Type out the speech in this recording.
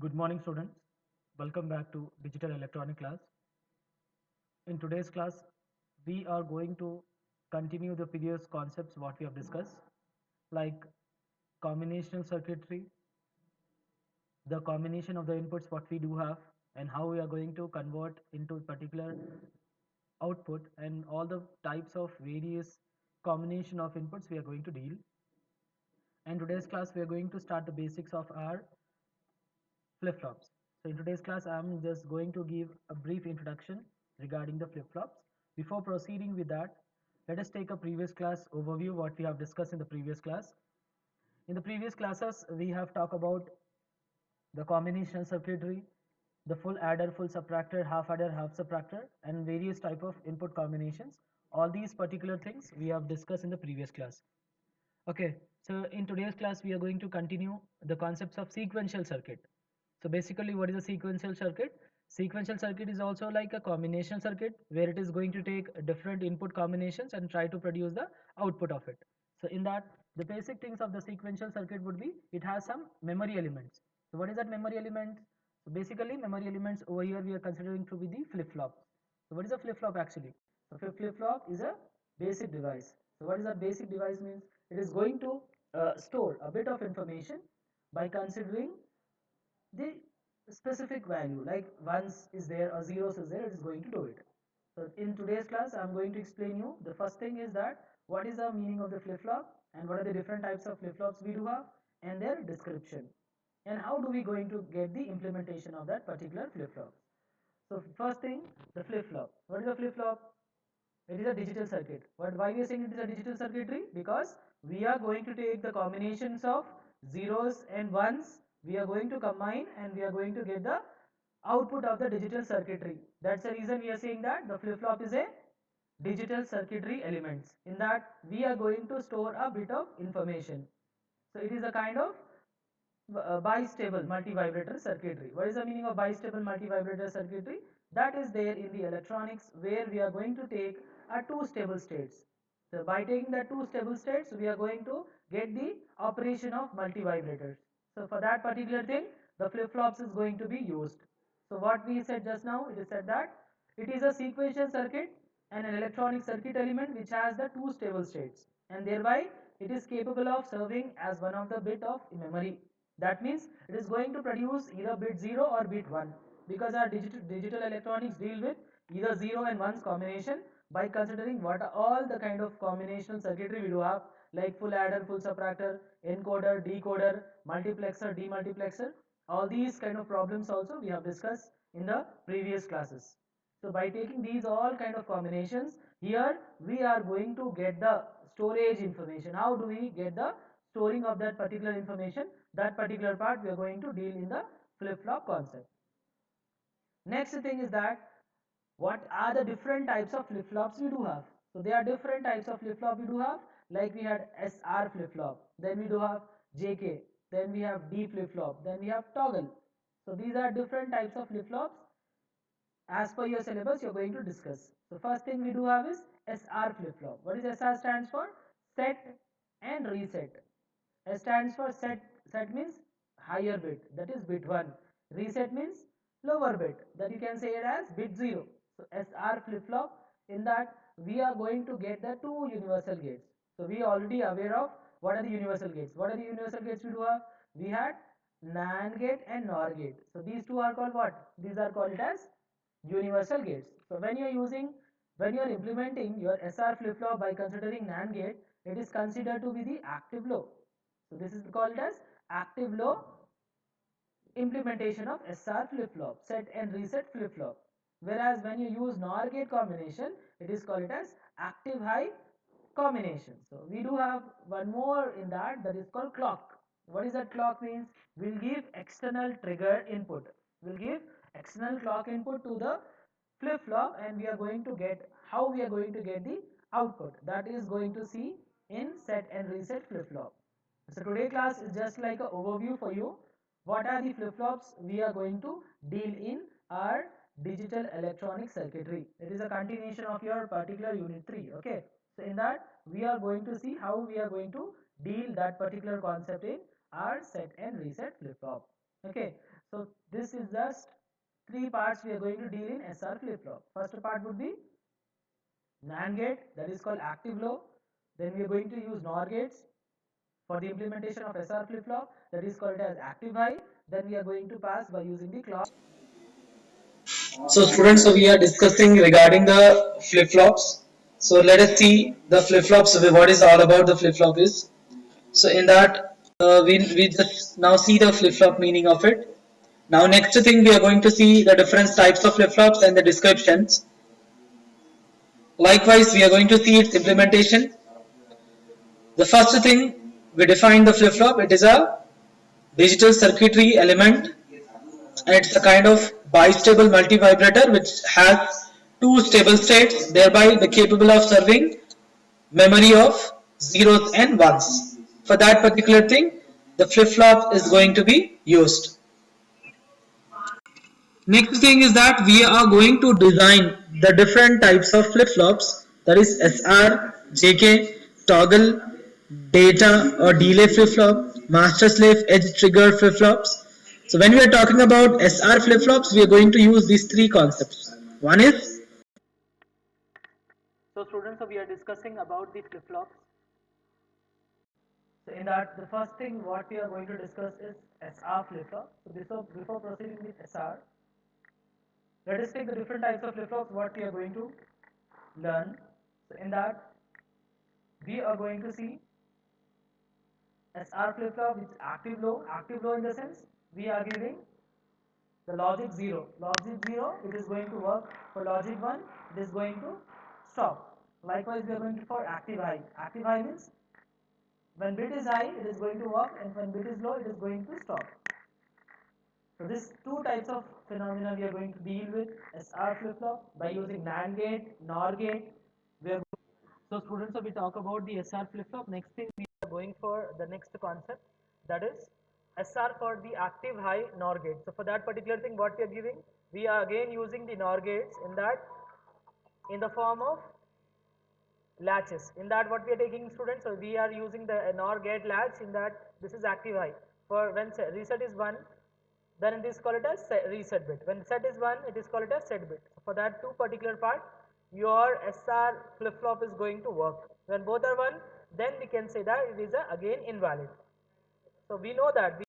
Good morning, students. Welcome back to Digital Electronic class. In today's class, we are going to continue the previous concepts what we have discussed, like combinational circuitry, the combination of the inputs what we do have, and how we are going to convert into particular output, and all the types of various combination of inputs we are going to deal. And today's class, we are going to start the basics of our flip-flops. So in today's class, I'm just going to give a brief introduction regarding the flip-flops. Before proceeding with that, let us take a previous class overview what we have discussed in the previous class. In the previous classes, we have talked about the combinational circuitry, the full adder, full subtractor, half adder, half subtractor, and various type of input combinations. All these particular things we have discussed in the previous class. Okay, so in today's class, we are going to continue the concepts of sequential circuit. So basically, what is a sequential circuit? Sequential circuit is also like a combination circuit where it is going to take different input combinations and try to produce the output of it. So in that, the basic things of the sequential circuit would be it has some memory elements. So what is that memory element? So basically, memory elements over here we are considering to be the flip-flops. So what is a flip-flop actually? So flip-flop is a basic device. So what is a basic device means? It is going to store a bit of information by considering the specific value, like ones is there or zeros is there, it is going to do it. So in today's class, I'm going to explain you. The first thing is that what is the meaning of the flip-flop and what are the different types of flip-flops we do have and their description, and how do we going to get the implementation of that particular flip-flop. So first thing, the flip-flop. What is a flip-flop? It is a digital circuit. But why we are saying it is a digital circuitry? Because we are going to take the combinations of zeros and ones, we are going to combine and we are going to get the output of the digital circuitry. That's the reason we are saying that the flip-flop is a digital circuitry elements. In that we are going to store a bit of information. So it is a kind of bistable multi-vibrator circuitry. What is the meaning of bistable multi-vibrator circuitry? That is there in the electronics where we are going to take two stable states. So by taking the two stable states, we are going to get the operation of multi-vibrators. So for that particular thing, the flip-flops is going to be used. So what we said just now, it is said that it is a sequential circuit and an electronic circuit element which has the two stable states, and thereby it is capable of serving as one of the bit of memory. That means it is going to produce either bit 0 or bit 1, because our digital electronics deal with either 0 and 1's combination. By considering what are all the kind of combinational circuitry we do have, like full adder, full subtractor, encoder, decoder, multiplexer, demultiplexer, all these kind of problems also we have discussed in the previous classes. So by taking these all kind of combinations, here we are going to get the storage information. How do we get the storing of that particular information? That particular part we are going to deal in the flip-flop concept. Next thing is that what are the different types of flip-flops we do have. So there are different types of flip-flop we do have, like we had SR flip-flop, then we do have JK, then we have D flip-flop, then we have toggle. So these are different types of flip-flops. As per your syllabus you're going to discuss. So first thing we do have is SR flip-flop. What is SR stands for? Set and reset. S stands for set. Set means higher bit, that is bit 1. Reset means lower bit, that you can say it as bit 0. So SR flip-flop, in that we are going to get the two universal gates. So we are already aware of what are the universal gates. What are the universal gates we do have? We had NAND gate and NOR gate. So these two are called what? These are called as universal gates. So when you are implementing your SR flip-flop by considering NAND gate, it is considered to be the active low. So this is called as active low implementation of SR flip-flop, set and reset flip-flop. Whereas when you use NOR gate combination, it is called as active high combination. So we do have one more in that is called clock. What is that clock means? We'll give external trigger input. We'll give external clock input to the flip-flop, and we are going to get how we are going to get the output. That is going to see in set and reset flip-flop. So today class is just like an overview for you. What are the flip-flops we are going to deal in our digital electronic circuitry. It is a continuation of your particular unit 3. Okay. So in that we are going to see how we are going to deal that particular concept in our set and reset flip-flop. Okay. So this is just three parts we are going to deal in SR flip-flop. First part would be NAND gate, that is called active low. Then we are going to use NOR gates for the implementation of SR flip-flop, that is called as active high. Then we are going to pass by using the clock. So students, so we are discussing regarding the flip-flops. So let us see the flip-flops, what is all about the flip-flop is. So in that, we just now see the flip-flop meaning of it. Now next thing we are going to see the different types of flip-flops and the descriptions. Likewise, we are going to see its implementation. The first thing we define the flip-flop, it is a digital circuitry element, and it's a kind of bistable multi-vibrator which has two stable states, thereby the capable of serving memory of zeros and ones. For that particular thing, the flip-flop is going to be used. Next thing is that we are going to design the different types of flip-flops, that is SR, JK, toggle, data or delay flip-flop, master slave edge trigger flip-flops. So when we are talking about SR flip-flops, we are going to use these three concepts. One is So students, so we are discussing about the flip-flops. So in that, the first thing what we are going to discuss is SR flip-flop. So before proceeding with SR, let us take the different types of flip-flops what we are going to learn. So in that, we are going to see SR flip-flop which is active low. Active low in the sense we are giving the logic 0. Logic 0, it is going to work. For logic 1, it is going to stop. Likewise, we are going to for active high. Active high means when bit is high, it is going to work, and when bit is low, it is going to stop. So these two types of phenomena we are going to deal with SR flip-flop by using NAND gate, NOR gate. So students, so we talk about the SR flip-flop. Next thing we are going for the next concept, that is SR for the active high NOR gate. So for that particular thing what we are giving, we are again using the NOR gates in that in the form of latches. In that what we are taking students, so we are using the NOR gate latch. In that this is active high. For when reset is 1, then it is called as reset bit. When set is 1, it is called as set bit. For that two particular part, your SR flip flop is going to work. When both are 1, then we can say that it is again invalid. So we know that